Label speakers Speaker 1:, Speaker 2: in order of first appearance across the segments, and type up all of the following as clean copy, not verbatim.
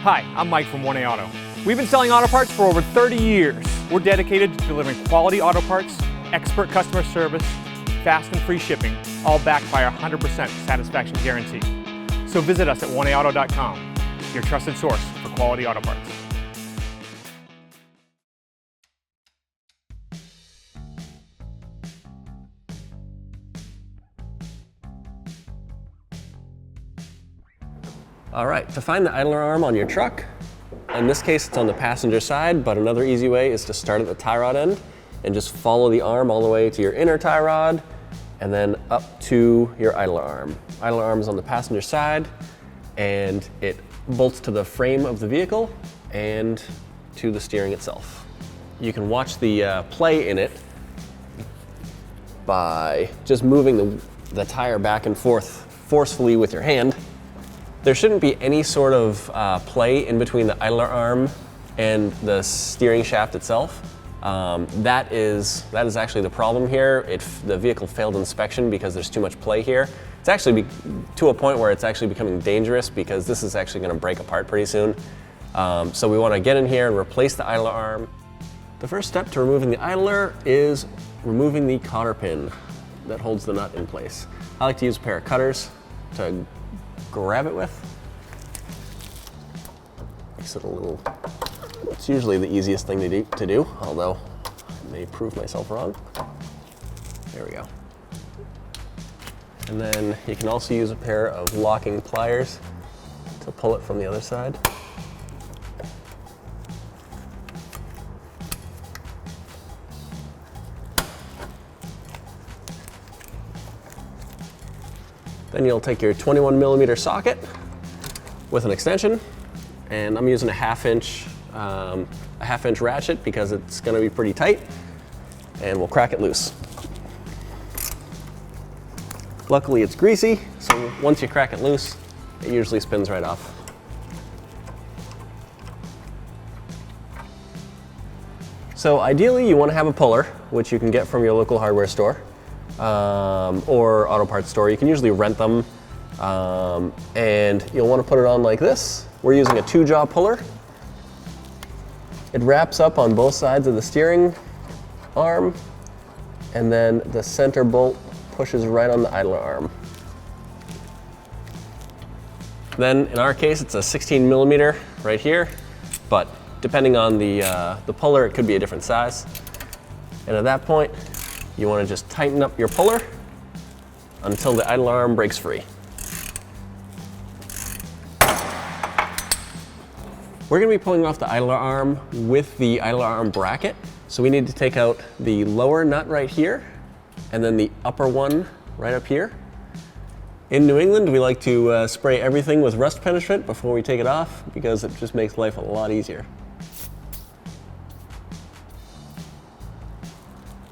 Speaker 1: Hi, I'm Mike from 1A Auto. We've been selling auto parts for over 30 years. We're dedicated to delivering quality auto parts, expert customer service, fast and free shipping, all backed by our 100% satisfaction guarantee. So visit us at 1AAuto.com, your trusted source for quality auto parts.
Speaker 2: All right, to find the idler arm on your truck, in this case it's on the passenger side, but another easy way is to start at the tie rod end and just follow the arm all the way to your inner tie rod and then up to your idler arm. Idler arm is on the passenger side and it bolts to the frame of the vehicle and to the steering itself. You can watch the play in it by just moving the tire back and forth forcefully with your hand. There shouldn't be any sort of play in between the idler arm and the steering shaft itself. That is actually the problem here. The vehicle failed inspection because there's too much play here. It's actually to a point where it's actually becoming dangerous because this is actually going to break apart pretty soon. So we want to get in here and replace the idler arm. The first step to removing the idler is removing the cotter pin that holds the nut in place. I like to use a pair of cutters to grab it with. Makes it a little, it's usually the easiest thing to do, although I may prove myself wrong. There we go. And then you can also use a pair of locking pliers to pull it from the other side. Then you'll take your 21mm socket with an extension, and I'm using a half inch ratchet because it's going to be pretty tight, and we'll crack it loose. Luckily it's greasy, so once you crack it loose, it usually spins right off. So ideally you want to have a puller, which you can get from your local hardware store. Or auto parts store. You can usually rent them, and you'll want to put it on like this. We're using a 2-jaw puller. It wraps up on both sides of the steering arm, and then the center bolt pushes right on the idler arm. Then in our case it's a 16mm right here, but depending on the puller it could be a different size. And at that point you want to just tighten up your puller until the idler arm breaks free. We're going to be pulling off the idler arm with the idler arm bracket. So we need to take out the lower nut right here and then the upper one right up here. In New England, we like to spray everything with rust penetrant before we take it off because it just makes life a lot easier.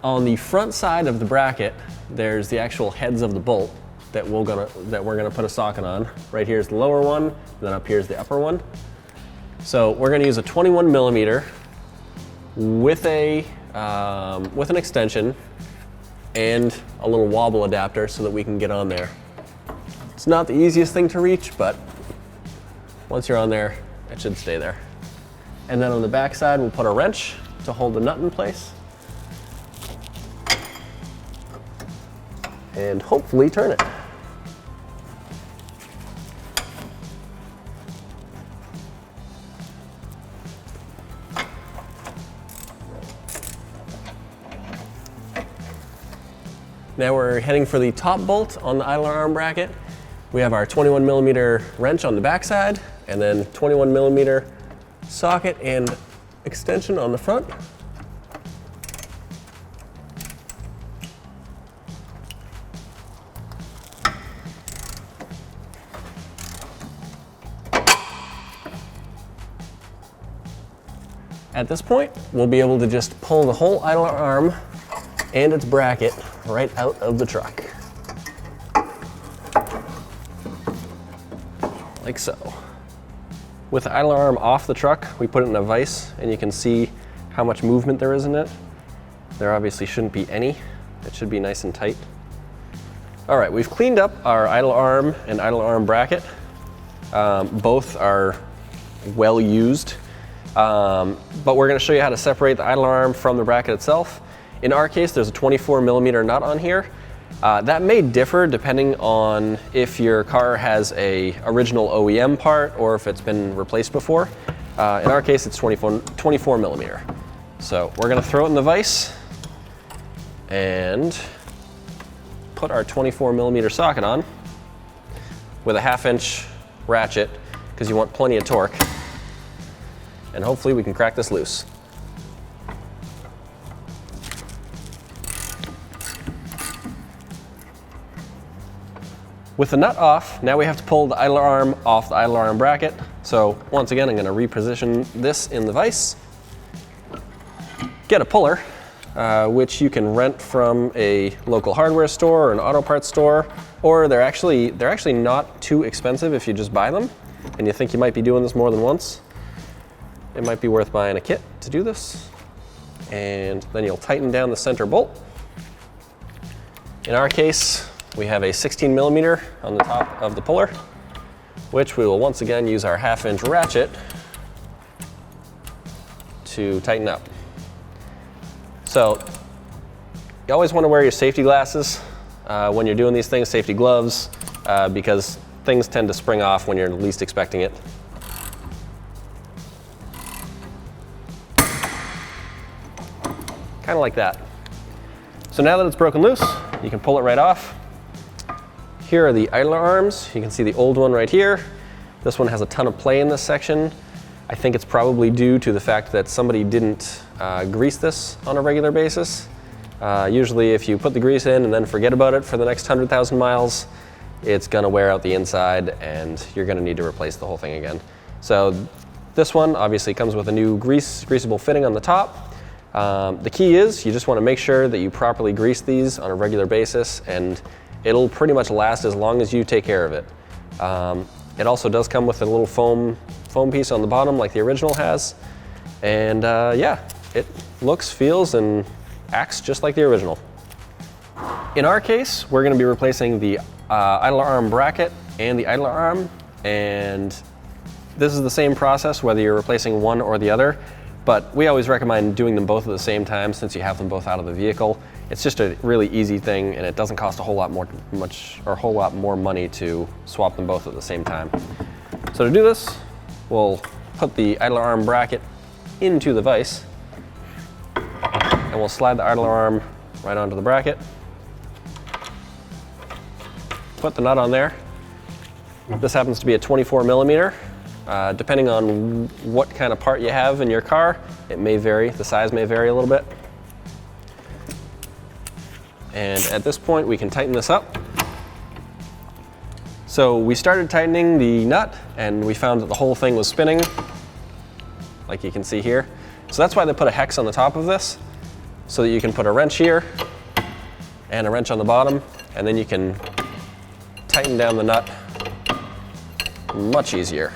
Speaker 2: On the front side of the bracket, there's the actual heads of the bolt that we're gonna put a socket on. Right here's the lower one, then up here's the upper one. So we're gonna use a 21mm with an extension and a little wobble adapter so that we can get on there. It's not the easiest thing to reach, but once you're on there, it should stay there. And then on the back side, we'll put a wrench to hold the nut in place. And hopefully turn it. Now we're heading for the top bolt on the idler arm bracket. We have our 21mm wrench on the back side, and then 21mm socket and extension on the front. At this point, we'll be able to just pull the whole idler arm and its bracket right out of the truck. Like so. With the idler arm off the truck, we put it in a vise and you can see how much movement there is in it. There obviously shouldn't be any. It should be nice and tight. All right, we've cleaned up our idler arm and idler arm bracket. Both are well used. But we're going to show you how to separate the idler arm from the bracket itself. In our case, there's a 24mm nut on here. That may differ depending on if your car has a original OEM part or if it's been replaced before. In our case, it's 24mm. So we're going to throw it in the vise and put our 24mm socket on with a 1/2" ratchet because you want plenty of torque. And hopefully we can crack this loose. With the nut off, now we have to pull the idler arm off the idler arm bracket. So once again, I'm going to reposition this in the vise. Get a puller, which you can rent from a local hardware store or an auto parts store, or they're actually not too expensive if you just buy them and you think you might be doing this more than once. It might be worth buying a kit to do this. And then you'll tighten down the center bolt. In our case, we have a 16mm on the top of the puller, which we will once again use our 1/2" ratchet to tighten up. So you always want to wear your safety glasses when you're doing these things, safety gloves, because things tend to spring off when you're least expecting it. Kind of like that. So now that it's broken loose, you can pull it right off. Here are the idler arms. You can see the old one right here. This one has a ton of play in this section. I think it's probably due to the fact that somebody didn't grease this on a regular basis. Usually if you put the grease in and then forget about it for the next 100,000 miles, it's gonna wear out the inside and you're gonna need to replace the whole thing again. So this one obviously comes with a new greasable fitting on the top. The key is you just wanna make sure that you properly grease these on a regular basis, and it'll pretty much last as long as you take care of it. It also does come with a little foam piece on the bottom like the original has. And yeah, it looks, feels, and acts just like the original. In our case, we're gonna be replacing the idler arm bracket and the idler arm. And this is the same process whether you're replacing one or the other. But we always recommend doing them both at the same time since you have them both out of the vehicle. It's just a really easy thing, and it doesn't cost a whole lot more money to swap them both at the same time. So to do this, we'll put the idler arm bracket into the vise, and we'll slide the idler arm right onto the bracket. Put the nut on there. This happens to be a 24mm. Depending on what kind of part you have in your car, it may vary, the size may vary a little bit. And at this point, we can tighten this up. So we started tightening the nut and we found that the whole thing was spinning, like you can see here. So that's why they put a hex on the top of this, so that you can put a wrench here and a wrench on the bottom, and then you can tighten down the nut much easier.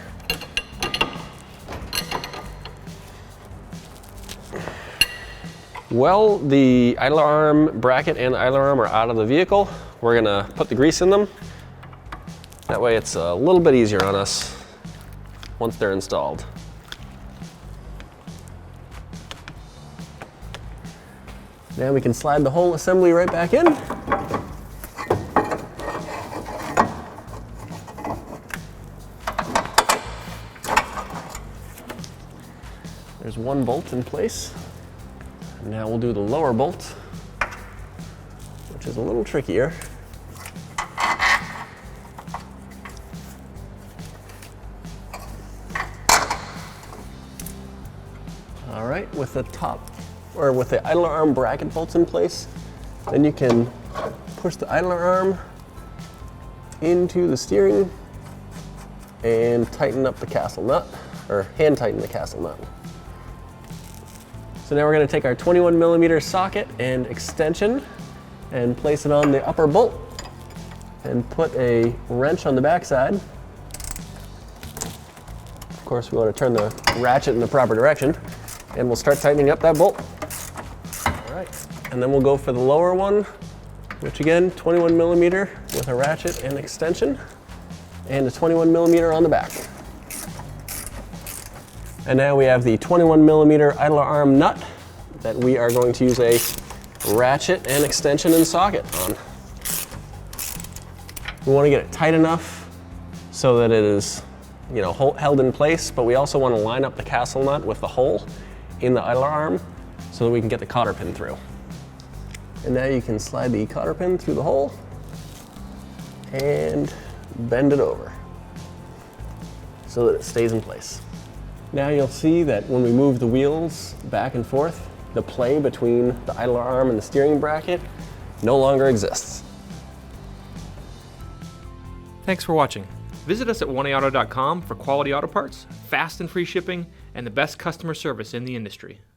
Speaker 2: Well, the idler arm bracket and the idler arm are out of the vehicle. We're gonna put the grease in them. That way it's a little bit easier on us once they're installed. Now we can slide the whole assembly right back in. There's one bolt in place. Now we'll do the lower bolt, which is a little trickier. All right, with the idler arm bracket bolts in place, then you can push the idler arm into the steering and tighten up the castle nut, or hand tighten the castle nut. So now we're going to take our 21mm socket and extension and place it on the upper bolt and put a wrench on the backside. Of course, we want to turn the ratchet in the proper direction, and we'll start tightening up that bolt. All right, and then we'll go for the lower one, which again, 21mm with a ratchet and extension, and a 21mm on the back. And now we have the 21mm idler arm nut that we are going to use a ratchet and extension and socket on. We want to get it tight enough so that it is, held in place, but we also want to line up the castle nut with the hole in the idler arm so that we can get the cotter pin through. And now you can slide the cotter pin through the hole and bend it over so that it stays in place. Now you'll see that when we move the wheels back and forth, the play between the idler arm and the steering bracket no longer exists.
Speaker 1: Thanks for watching. Visit us at oneauto.com for quality auto parts, fast and free shipping, and the best customer service in the industry.